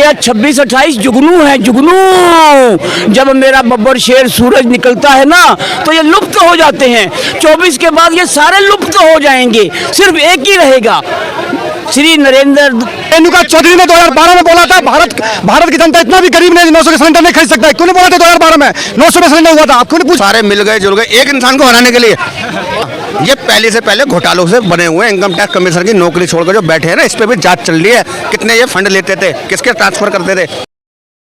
ये 26-28 जुगनू है, जुगनू। जब मेरा बब्बर शेर सूरज निकलता है ना तो ये लुप्त हो जाते हैं। 24 के बाद ये सारे लुप्त हो जाएंगे, सिर्फ एक ही रहेगा, श्री नरेंद्र। रेणुका चौधरी ने 2012 में बोला था भारत की जनता इतना भी गरीब नहीं 900 के सिलेंडर नहीं खरीद सकता। क्यों बोला था 2012 में 900 में सिलेंडर हुआ था? आप क्यों नहीं पूछ? सारे मिल गए जुल गए एक इंसान को हराने के लिए। ये पहले से पहले घोटालों से बने हुए इनकम टैक्स कमिश्नर की नौकरी छोड़कर जो बैठे हैं ना, इस पे भी जांच चल रही है। कितने ये फंड लेते थे, किसके ट्रांसफर करते थे।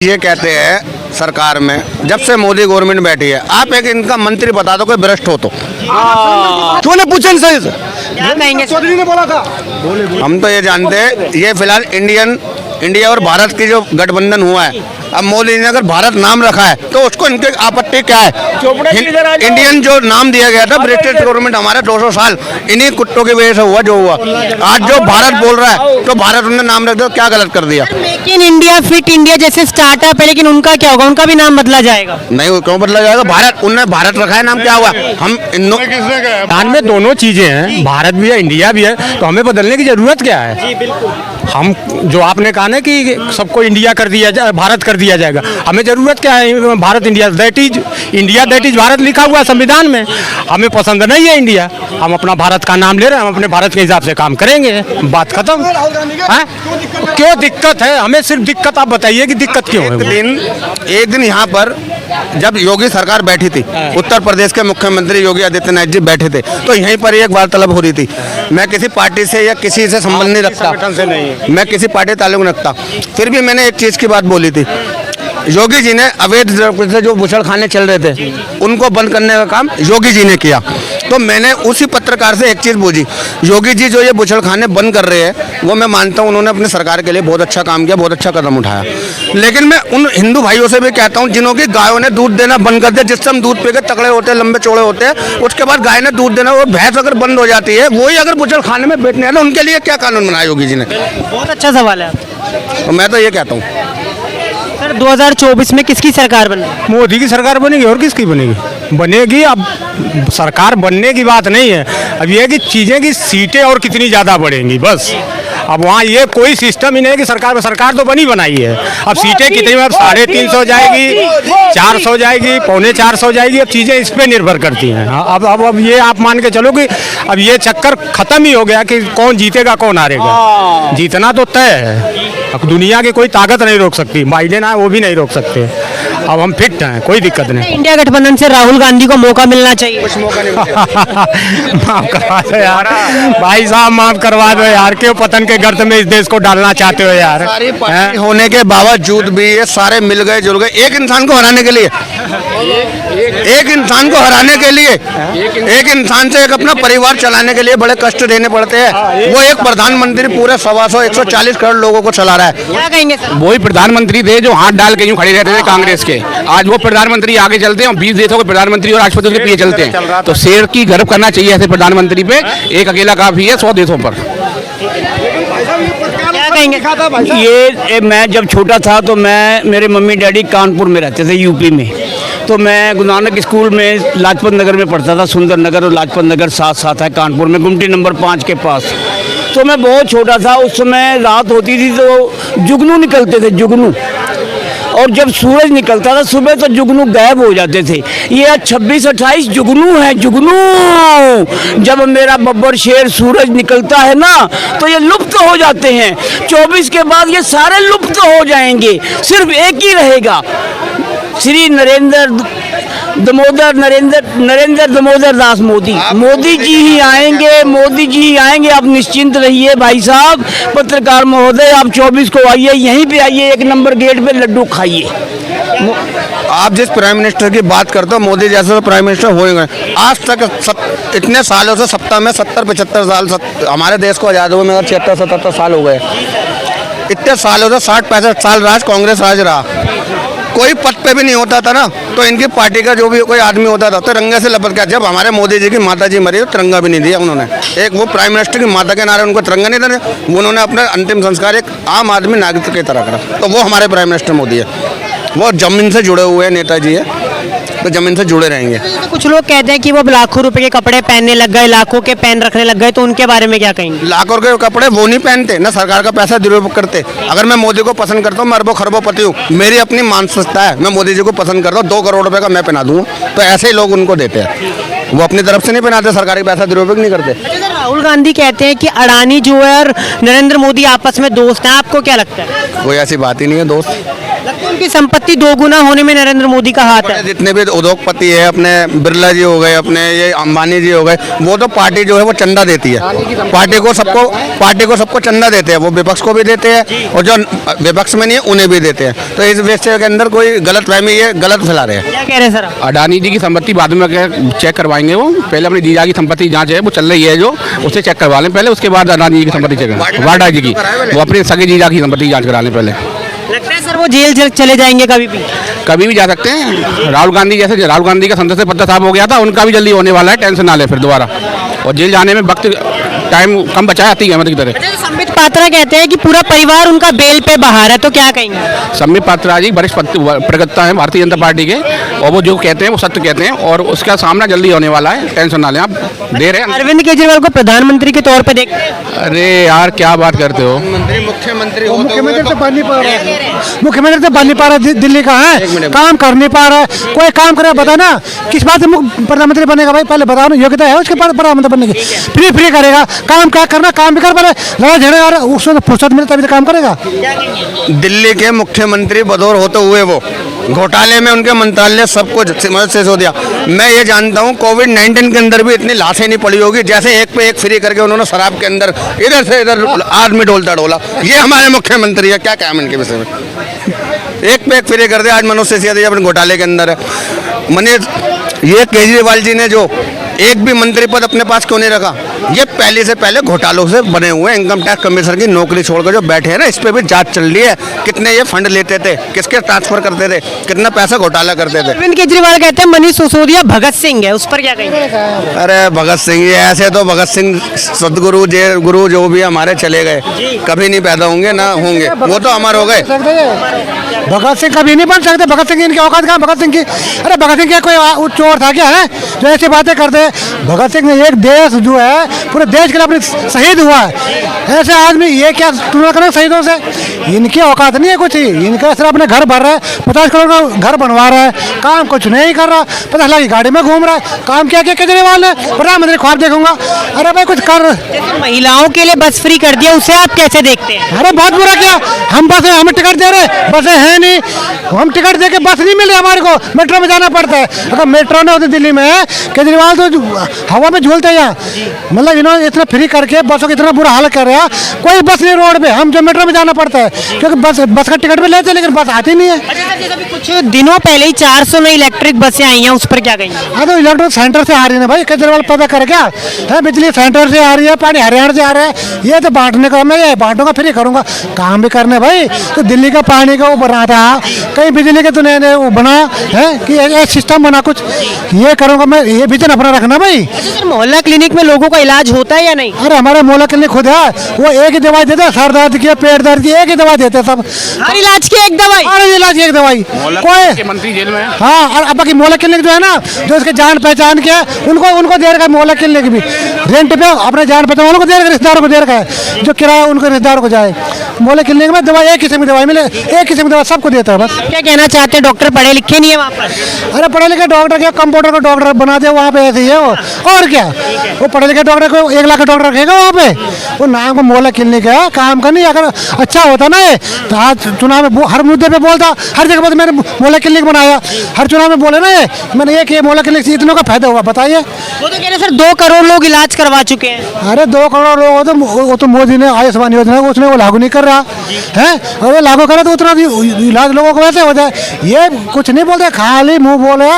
ये कहते हैं सरकार में जब से मोदी गवर्नमेंट बैठी है, आप एक इनका मंत्री बता दो कोई भ्रष्ट हो तो। क्यों नहीं पूछे इनसे? चौधरी ने बोला था। हम तो ये जानते हैं ये फिलहाल इंडिया और भारत की जो गठबंधन हुआ है, अब मोदी ने अगर भारत नाम रखा है तो उसको इनके आपत्ति क्या है? इंडियन जो नाम दिया गया था ब्रिटिश गवर्नमेंट हमारा 200 साल इन्हीं कुत्तों की वजह से हुआ जो हुआ। आज जो भारत बोल रहा है तो भारत उन्होंने नाम रख दिया, क्या गलत कर दिया? Make in India, fit India जैसे स्टार्टअप है, लेकिन उनका क्या होगा? उनका भी नाम बदला जाएगा? नहीं, क्यों बदला जाएगा? भारत उन्होंने भारत रखा है, नाम क्या हुआ? हम ध्यान में दोनों चीजें हैं, भारत भी है इंडिया भी है, तो हमें बदलने की जरूरत क्या है? हम जो आपने कहा ना कि सबको इंडिया कर दिया जाए, भारत कर दिया जाएगा, हमें जरूरत क्या है? Bharat India, that is India, that is Bharat लिखा हुआ है संविधान में। हमें पसंद नहीं है इंडिया, हम अपना भारत का नाम ले रहे हैं, हम अपने भारत के हिसाब से काम करेंगे, बात खत्म है। क्यों दिक्कत है? हमें सिर्फ दिक्कत आप बताइए कि दिक्कत क्यों है? एक दिन यहाँ पर जब योगी सरकार बैठी थी, उत्तर प्रदेश के मुख्यमंत्री योगी आदित्यनाथ जी बैठे थे, तो यहीं पर एक वार्तालाप हो रही थी। मैं किसी पार्टी से या किसी से संबंध नहीं रखता, मैं किसी पार्टी से ताल्लुक नहीं रखता, फिर भी मैंने एक चीज़ की बात बोली थी। योगी जी ने अवैध से जो बुछड़खाने चल रहे थे उनको बंद करने का काम योगी जी ने किया। तो मैंने उसी पत्रकार से एक चीज़ पूछी, योगी जी जो ये बुछड़खाने बंद कर रहे हैं वो मैं मानता हूँ उन्होंने अपनी सरकार के लिए बहुत अच्छा काम किया, बहुत अच्छा कदम उठाया, लेकिन मैं उन हिंदू भाइयों से भी कहता हूँ जिन्हों की गायों ने दूध देना बंद कर दिया, जिससे हम दूध पी के तगड़े होते हैं, लंबे चौड़े होते हैं, उसके बाद गाय ने दूध देना और भैंस अगर बंद हो जाती है, वही अगर बुछड़खाने में बैठने हैं ना, उनके लिए क्या कानून बनाया योगी जी ने? बहुत अच्छा सवाल है। तो मैं तो ये कहता हूँ सर 2024 में किसकी सरकार बनेगी? मोदी की सरकार बनेगी, और किसकी बनेगी? अब सरकार बनने की बात नहीं है, अब ये है कि चीज़ें की सीटें और कितनी ज़्यादा बढ़ेंगी बस। अब वहाँ ये कोई सिस्टम ही नहीं है कि सरकार तो बनी बनाई है, अब सीटें कितनी, अब 350 जाएगी, 400 जाएगी, 325 जाएगी, अब चीज़ें इस पर निर्भर करती हैं। अब ये आप मान के चलो कि अब ये चक्कर ख़त्म ही हो गया कि कौन जीतेगा कौन हारेगा, जीतना तो तय है। अब दुनिया की कोई ताकत नहीं रोक सकती, बाइडेन आए वो भी नहीं रोक सकते। अब हम फिट हैं, कोई दिक्कत नहीं। इंडिया गठबंधन से राहुल गांधी को मौका मिलना चाहिए। माफ करवा दो यार भाई साहब, माफ करवा दो यार, क्यों पतन के गर्त में इस देश को डालना चाहते हो यार? सारी पार्टी होने के बावजूद भी ये सारे मिल गए जुल गए एक इंसान को हराने के लिए, एक इंसान को हराने के लिए, एक इंसान से एक अपना परिवार चलाने के लिए बड़े कष्ट देने पड़ते हैं। वो एक प्रधानमंत्री पूरे 140 करोड़ लोगों को चला रहा है। क्या कहेंगे सर? वही प्रधानमंत्री थे जो हाथ डाल के यूं खड़े रहते थे कांग्रेस के, आज वो प्रधानमंत्री आगे चलते हैं और 20 देशों के प्रधानमंत्री और राष्ट्रपति के पीछे चलते हैं। तो शेर की गर्व करना चाहिए ऐसे प्रधानमंत्री पे, एक अकेला काफी है 100 देशों पर। क्या कहेंगे? ये मैं जब छोटा था तो मेरे मम्मी डैडी कानपुर में रहते थे, यूपी में, तो मैं गुरु नानक स्कूल में लाजपत नगर में पढ़ता था। सुंदर नगर और लाजपत नगर साथ साथ है कानपुर में, गुमटी नंबर 5 के पास। तो मैं बहुत छोटा था, उस समय रात होती थी तो जुगनू निकलते थे, जुगनू, और जब सूरज निकलता था सुबह तो जुगनू गायब हो जाते थे। ये 26-28 जुगनू है, जुगनू। जब मेरा बब्बर शेर सूरज निकलता है ना तो ये लुप्त हो जाते हैं। 24 के बाद ये सारे लुप्त हो जाएंगे, सिर्फ एक ही रहेगा, श्री नरेंद्र दामोदर दास मोदी। मोदी जी ही आएंगे, मोदी जी ही आएंगे। आप निश्चिंत रहिए भाई साहब, पत्रकार महोदय, आप 24 को आइए, यहीं पे आइए, 1 नंबर गेट पे लड्डू खाइए। आप जिस प्राइम मिनिस्टर की बात करते हो, मोदी जैसे तो प्राइम मिनिस्टर हो ही गए। आज तक इतने सालों से सत्ता में 70-75 साल हमारे देश को आज़ाद हुए में 76-77 साल हो गए। इतने सालों से 60-65 साल राज कांग्रेस राज रहा, कोई पद पे भी नहीं होता था ना, तो इनकी पार्टी का जो भी कोई आदमी होता था तिरंगे से लपट गया। जब हमारे मोदी जी की माता जी मरी तो तिरंगा भी नहीं दिया उन्होंने। एक वो प्राइम मिनिस्टर की माता के नारे उनको तिरंगा नहीं था, उन्होंने अपना अंतिम संस्कार एक आम आदमी नागरिक की तरह करा। तो वो हमारे प्राइम मिनिस्टर मोदी है, वो जमीन से जुड़े हुए नेताजी है। तो ज़मीन से जुड़े रहेंगे। तो कुछ लोग कहते हैं कि वो लाखों रुपए के कपड़े पहनने लग गए, लाखों के पेन रखने लग गए, तो उनके बारे में क्या कहेंगे? लाखों के कपड़े वो नहीं पहनते, ना सरकार का पैसा दुरुपयोग करते। अगर मैं मोदी को पसंद करता हूँ, मैं अरबों खरबों पति हूँ, मेरी अपनी मानसिकता है, मैं मोदी जी को पसंद करता हूँ, 2 करोड़ रुपए का मैं पहना दूँ, तो ऐसे ही लोग उनको देते हैं। वो अपनी तरफ से नहीं पहनाते, सरकारी पैसा दुरुपयोग नहीं करते। अच्छा, राहुल गांधी कहते हैं कि अडानी जो है और नरेंद्र मोदी आपस में दोस्त हैं, आपको क्या लगता है? कोई ऐसी बात ही नहीं है दोस्त। लगता है उनकी संपत्ति दोगुना होने में नरेंद्र मोदी का हाथ है? जितने भी उद्योगपति है, अपने बिरला जी हो गए, अपने ये अंबानी जी हो गए, वो तो पार्टी जो है वो चंदा देती है, पार्टी को सबको चंदा देते हैं, वो विपक्ष को भी देते हैं और जो विपक्ष में नहीं है उन्हें भी देते हैं। तो इस विषय के अंदर कोई गलत फहमी, ये गलत फैला रहे हैं। क्या कह रहे हैं सर आप? अडानी जी की संपत्ति बाद में चेक करवाएंगे, वो पहले अपनी जीजा की संपत्ति जांच है वो चल रही है, जो उसे चेक करवा लें पहले, उसके बाद अडानी जी की संपत्ति चेक करें। वाड्रा जी की, वो अपने सगे जीजा की संपत्ति जांच करा लें पहले। लगता है सर वो जेल चले जाएंगे कभी भी जा सकते हैं। राहुल गांधी जैसे, राहुल गांधी का संसद से पद साफ हो गया था, उनका भी जल्दी होने वाला है, टेंशन ना ले फिर दोबारा। और जेल जाने में वक्त टाइम कम बचा है, अहमद की तरह। संबित पात्रा कहते हैं कि पूरा परिवार उनका बेल पे बाहर है, तो क्या कहेंगे? संबित पात्रा जी वरिष्ठ प्रवक्ता हैं भारतीय जनता पार्टी के, और वो जो कहते हैं वो सत्य कहते हैं, और उसका सामना जल्दी होने वाला है, टेंशन ना लें आप। दे रहे हैं अरविंद केजरीवाल को प्रधानमंत्री के तौर पे देखते हैं? अरे यार क्या बात करते हो। मुख्यमंत्री मुख्यमंत्री तो बन नहीं पा रहा, मुख्यमंत्री तो बन नहीं पा रहा, दिल्ली का है, काम कर नहीं पा रहा है। कोई काम करे बता ना, किस बात से प्रधानमंत्री बनेगा भाई? पहले बताओ ना, योग्यता है उसके बाद प्रधानमंत्री बनने की? फ्री करेगा, काम क्या करना, काम भी कर, पहले लड़ा झगड़े और उसमें तो फुर्सत मिले तभी तो काम करेगा। दिल्ली के मुख्यमंत्री बदौर होते हुए वो घोटाले में उनके मंत्रालय सब कुछ शेष हो दिया। मैं ये जानता हूँ कोविड-19 के अंदर भी इतनी लाशें नहीं पड़ी होगी, जैसे एक पे एक फ्री करके उन्होंने शराब के अंदर इधर से इधर आदमी डोला। ये हमारे मुख्यमंत्री है, क्या काम इनके विषय में? एक पे एक फ्री कर दे, आज मनोज सिसोदिया अपने घोटाले के अंदर है। ये केजरीवाल जी ने जो एक भी मंत्री पद अपने पास क्यों नहीं रखा? ये पहले से पहले घोटालों से बने हुए इनकम टैक्स कमिश्नर की नौकरी छोड़कर जो बैठे हैं ना, इस पे भी जांच चल रही है। कितने ये फंड लेते थे, किसके ट्रांसफर करते थे, कितना पैसा घोटाला करते थे। अरविंद केजरीवाल कहते हैं मनीष सिसोदिया भगत सिंह है, उस पर क्या कहेंगे? अरे भगत सिंह, ये ऐसे तो भगत सिंह सदगुरु गुरु जो भी हमारे चले गए, कभी नहीं पैदा होंगे ना होंगे, वो तो अमर हो गए। भगत सिंह कभी नहीं बन सकते। भगत सिंह इनकी औकात कहाँ? भगत सिंह की, अरे भगत सिंह क्या कोई चोर था क्या है जो ऐसी बातें करते? भगत सिंह ने एक देश जो है पूरे देश के लिए अपने शहीद हुआ है। ऐसे आदमी ये क्या तुलना करें शहीदों से? इनकी औकात नहीं है कुछ ही। इनका सिर्फ अपने घर भर रहा है, 50 करोड़ का घर बनवा रहा है, काम कुछ नहीं कर रहा, 50 लाख की गाड़ी में घूम रहा है। काम क्या किया केजरीवाल ने? प्रधानमंत्री ख्वाब देखूंगा। अरे भाई कुछ कर। महिलाओं के लिए बस फ्री कर दिया, उसे आप कैसे देखते हैं? अरे बहुत बुरा किया। हम बस हमें टिकट दे रहे, बसें हैं नहीं, हम टिकट दे के बस नहीं मिले, हमारे को मेट्रो में जाना पड़ता है। अगर मेट्रो नहीं होती दिल्ली में, केजरीवाल तो हवा में झूलते हैं। मतलब इन्होंने इतना फ्री करके बसों का इतना बुरा हाल कर रहा है, कोई बस नहीं रोड पे, हम जो मेट्रो में जाना पड़ता है, क्योंकि बस का टिकट भी लेते हैं लेकिन बस आती नहीं है। कुछ दिनों पहले ही 400 नई इलेक्ट्रिक बसें आई हैं, उस पर क्या कहेंगे? हाँ तो इलेक्ट्रिक सेंटर से आ रही है भाई, केजरीवाल पता कर क्या है? बिजली सेंटर से आ रही है, पानी हरियाणा से आ रहा है, ये तो बांटने का, मैं ये बांटूंगा फ्री करूंगा, काम भी करने भाई। तो दिल्ली का पानी का वो बना था, कहीं बिजली के तो नहीं वो बना है कि एक सिस्टम बना कुछ, ये करूंगा मैं, ये विजन अपना रखना भाई। मोहल्ला क्लिनिक में लोगों का इलाज होता है या नहीं? अरे हमारे मोहल्ला क्लिनिक खुद है, वो एक ही दवाई देते हैं, सर दर्द की, पेट दर्द की, एक ही दवाई देते हैं सब। हर इलाज की एक दवाई? हर इलाज की एक दवाई। कोई मंत्री जेल में है। हाँ, और अब बाकी मोहल्ला क्लिनिक जो है ना, जो इसके जान पहचान के उनको दे रखा है मोहल्ला क्लिनिक भी, रेंट पे अपने जान पहचान वालों को दे रखा है, रिश्तेदारों को दे रखा है, जो किराया उनको रिश्तेदारों को जाए। मोहल्ला क्लिनिक में दवाई एक किस्म की दवाई मिले, एक किस्म की दवाई सबको देता है। बस क्या कहना चाहते हैं, डॉक्टर पढ़े लिखे नहीं है वहाँ पर? अरे पढ़े लिखे डॉक्टर क्या, कंप्यूटर का डॉक्टर बना दे वहाँ पे, ऐसे ही है वो। और क्या, वो पढ़े लिखे डॉक्टर को 1 लाख का डॉक्टर रखेगा वहाँ पे? वो नाम को मोहल्ला क्लिनिक है, काम का नहीं। अगर अच्छा होता ना ये, तो आज चुनाव में हर मुद्दे पे बोलता, हर जगह पर मैंने मोहल्ला क्लिनिक बनाया, हर चुनाव में बोले ना ये मैंने ये कि मोहल्ला क्लिनिक से इतनों का फायदा हुआ, बताइए। वो तो कह रहे सर 2 करोड़ लोग इलाज करवा चुके हैं। अरे 2 करोड़ लोग वो तो मोदी ने आयुष्मान योजना उसने वो लागू नहीं कर रहा है, और वो लागू करे तो उतना इलाज लोगों को वैसे हो जाए। ये कुछ नहीं बोलते, खाली मुंह बोले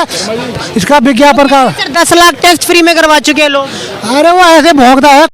इसका विज्ञापन का। 10 लाख टेस्ट फ्री में करवा चुके हैं लोग। अरे वो ऐसे भोंकता है।